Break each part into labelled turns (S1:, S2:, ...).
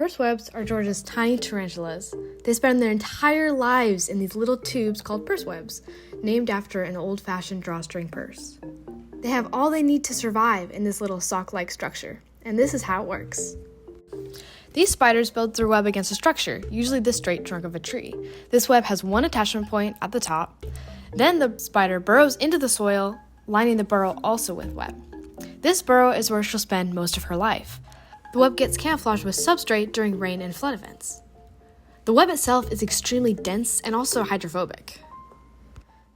S1: Purse webs are Georgia's tiny tarantulas. They spend their entire lives in these little tubes called purse webs, named after an old-fashioned drawstring purse. They have all they need to survive in this little sock-like structure, and this is how it works. These spiders build their web against a structure, usually the straight trunk of a tree. This web has one attachment point at the top. Then the spider burrows into the soil, lining the burrow also with web. This burrow is where she'll spend most of her life. The web gets camouflaged with substrate during rain and flood events. The web itself is extremely dense and also hydrophobic.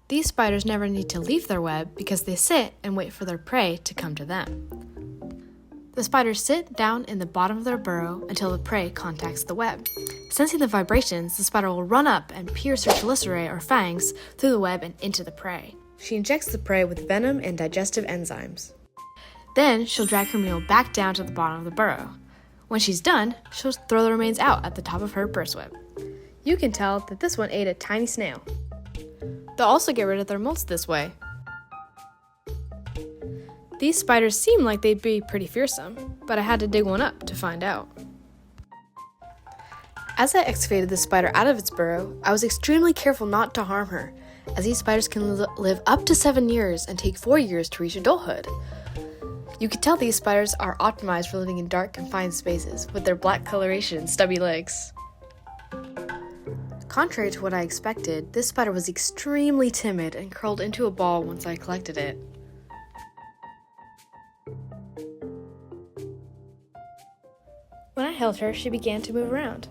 S1: These spiders never need to leave their web because they sit and wait for their prey to come to them. The spiders sit down in the bottom of their burrow until the prey contacts the web. Sensing the vibrations, the spider will run up and pierce her chelicerae or fangs through the web and into the prey. She injects the prey with venom and digestive enzymes. Then she'll drag her meal back down to the bottom of the burrow. When she's done, she'll throw the remains out at the top of her purse web. You can tell that this one ate a tiny snail. They'll also get rid of their molts this way. These spiders seem like they'd be pretty fearsome, but I had to dig one up to find out. As I excavated the spider out of its burrow, I was extremely careful not to harm her, as these spiders can live up to 7 years and take 4 years to reach adulthood. You can tell these spiders are optimized for living in dark, confined spaces with their black coloration and stubby legs. Contrary to what I expected, this spider was extremely timid and curled into a ball once I collected it. When I held her, she began to move around.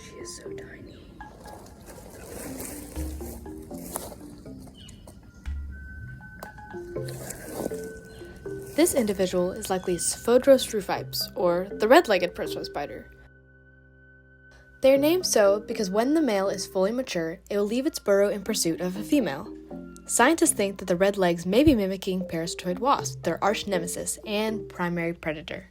S1: She is so tiny. This individual is likely Sphodros rufipes, or the red-legged purse-web spider. They are named so because when the male is fully mature, it will leave its burrow in pursuit of a female. Scientists think that the red legs may be mimicking parasitoid wasps, their arch nemesis and primary predator.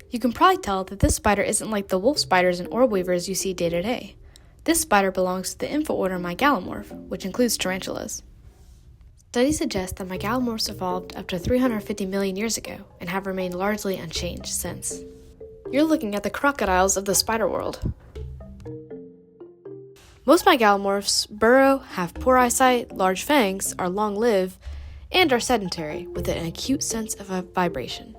S1: You can probably tell that this spider isn't like the wolf spiders and orb weavers you see day to day. This spider belongs to the infraorder Megalomorph, which includes tarantulas. Studies suggest that megalomorphs evolved up to 350 million years ago and have remained largely unchanged since. You're looking at the crocodiles of the spider world. Most megalomorphs burrow, have poor eyesight, large fangs, are long-lived, and are sedentary with an acute sense of vibration.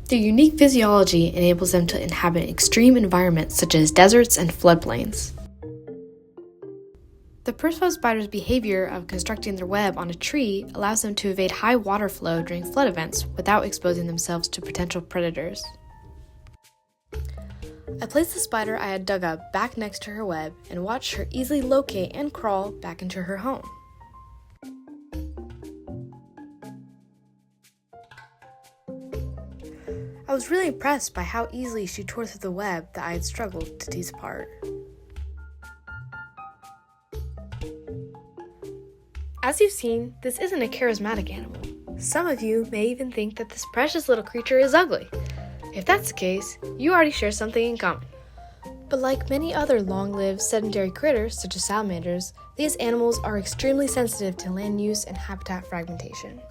S1: Their unique physiology enables them to inhabit extreme environments such as deserts and floodplains. The purse-web spider's behavior of constructing their web on a tree allows them to evade high water flow during flood events without exposing themselves to potential predators. I placed the spider I had dug up back next to her web and watched her easily locate and crawl back into her home. I was really impressed by how easily she tore through the web that I had struggled to tease apart. As you've seen, this isn't a charismatic animal. Some of you may even think that this precious little creature is ugly. If that's the case, you already share something in common. But like many other long-lived sedentary critters, such as salamanders, these animals are extremely sensitive to land use and habitat fragmentation.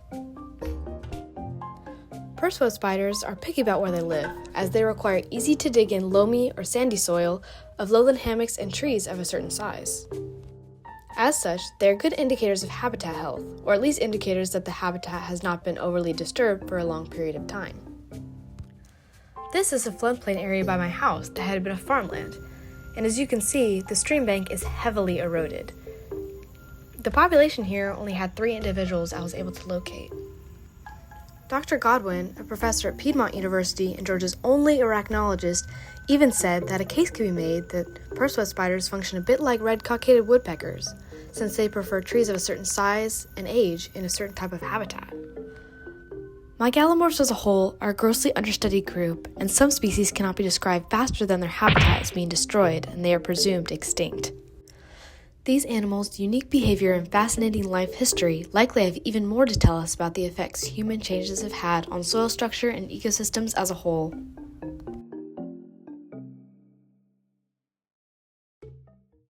S1: Purse-web spiders are picky about where they live, as they require easy-to-dig-in loamy or sandy soil of lowland hammocks and trees of a certain size. As such, they are good indicators of habitat health, or at least indicators that the habitat has not been overly disturbed for a long period of time. This is a floodplain area by my house that had been a farmland, and as you can see, the stream bank is heavily eroded. The population here only had 3 individuals I was able to locate. Dr. Godwin, a professor at Piedmont University and Georgia's only arachnologist, even said that a case could be made that purse-web spiders function a bit like red-cockaded woodpeckers, since they prefer trees of a certain size and age in a certain type of habitat. Megalomorphs as a whole are a grossly understudied group, and some species cannot be described faster than their habitat is being destroyed and they are presumed extinct. These animals' unique behavior and fascinating life history likely have even more to tell us about the effects human changes have had on soil structure and ecosystems as a whole.